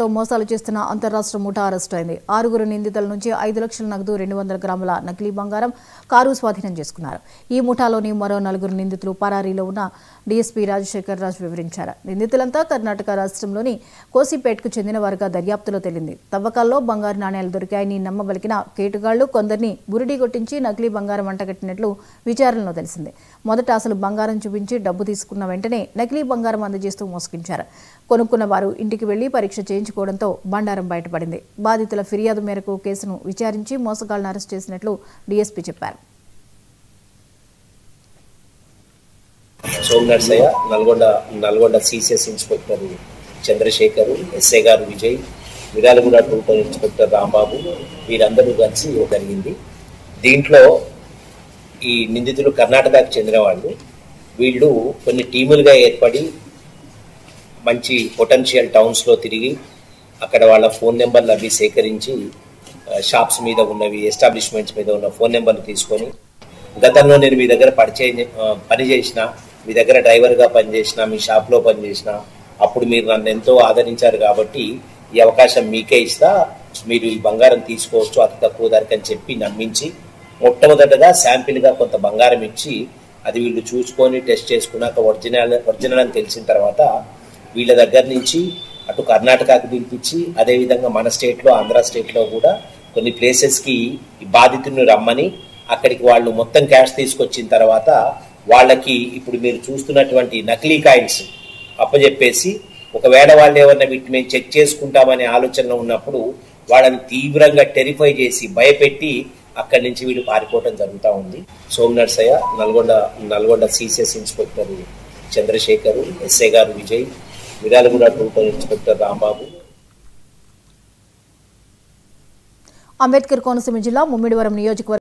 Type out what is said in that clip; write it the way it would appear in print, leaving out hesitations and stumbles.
మోసాలు చేస్తున్న అంతర్రాష్ట్ర ముఠా అరెస్ట్ అయింది. 6 నిందితుల నుంచి 5 లక్షల నగదు 200 గ్రాముల నకిలీ బంగారం కారు స్వాధీనం చేసుకున్నారు. ఈ ముఠాలోని మరో 4 నిందితులు పరారీలో ఉన్న డీఎస్పీ రాజశేఖర్ రాజ్ వివరించారు. నిందితులంతా కర్ణాటక రాష్ట్రంలోని కోసిపేట్కు చెందిన వారుగా దర్యాప్తులో తేలింది. తవ్వకాల్లో బంగారు నాణేలు దొరికాయని నమ్మబలికిన కేటుగాళ్లు కొందరిని బురిడి కొట్టించి నకిలీ బంగారం అంటగట్టినట్లు విచారణలో తెలిసింది. మొదట అసలు బంగారం చూపించి డబ్బు తీసుకున్న వెంటనే నకిలీ బంగారం అందజేస్తూ మోసగించారు. కొనుక్కున్న వారు ఇంటికి వెళ్లి పరీక్ష చేయించుకోవడంతో బండారం బయటపడింది. బాధితుల ఫిర్యాదు మేరకు కేసును విచారించి మోసగాళ్లను అరెస్ట్ చేసినట్లు డీఎస్పీ చెప్పారు. Somanarsaiah, Nalgonda CCS inspector Chandrashekar, SI గారు విజయ్, మిరాలగూడ టూటల్ ఇన్స్పెక్టర్ రాంబాబు వీరందరూ కలిసి జరిగింది. దీంట్లో ఈ నిందితులు కర్ణాటకకు చెందిన వాళ్ళు. వీళ్ళు కొన్ని టీములుగా ఏర్పడి మంచి పొటెన్షియల్ టౌన్స్లో తిరిగి అక్కడ వాళ్ళ ఫోన్ నెంబర్లు అవి సేకరించి షాప్స్ మీద ఉన్నవి, ఎస్టాబ్లిష్మెంట్స్ మీద ఉన్న ఫోన్ నెంబర్లు తీసుకొని, గతంలో నేను మీ దగ్గర పని చేసిన, మీ దగ్గర డ్రైవర్గా పనిచేసిన, మీ షాప్లో పనిచేసిన, అప్పుడు మీరు నన్ను ఎంతో ఆదరించారు కాబట్టి ఈ అవకాశం మీకే ఇస్తా, మీరు ఈ బంగారం తీసుకోవచ్చు అతి తక్కువ ధరకు అని చెప్పి నమ్మించి మొట్టమొదటగా శాంపిల్గా కొంత బంగారం ఇచ్చి అది వీళ్ళు చూసుకొని టెస్ట్ చేసుకున్నాక ఒరిజినల్ అని తెలిసిన తర్వాత వీళ్ళ దగ్గర నుంచి అటు కర్ణాటకకు పిలిపించి అదేవిధంగా మన స్టేట్లో, ఆంధ్ర స్టేట్లో కూడా కొన్ని ప్లేసెస్కి ఈ బాధితులను రమ్మని అక్కడికి వాళ్ళు మొత్తం క్యాష్ తీసుకొచ్చిన తర్వాత వాళ్ళకి ఇప్పుడు మీరు చూస్తున్నటువంటి నకిలీ కాయిన్స్ అప్పచెప్పేసి, ఒకవేళ వాళ్ళు ఏమన్నా వీటిని మేము చెక్ చేసుకుంటామనే ఆలోచనలో ఉన్నప్పుడు వాళ్ళని తీవ్రంగా టెరిఫై చేసి భయపెట్టి అక్కడి నుంచి వీళ్ళు పారిపోవడం జరుగుతూ ఉంది. Somanarsaiah, Nalgonda CCS inspector Chandrashekar, SI గారు విజయ్, మిరాలగూడ టూటల్ ఇన్స్పెక్టర్ రాంబాబు. అంబేద్కర్ కోనసీమ జిల్లా ముమ్మిడివరం నియోజకవర్గం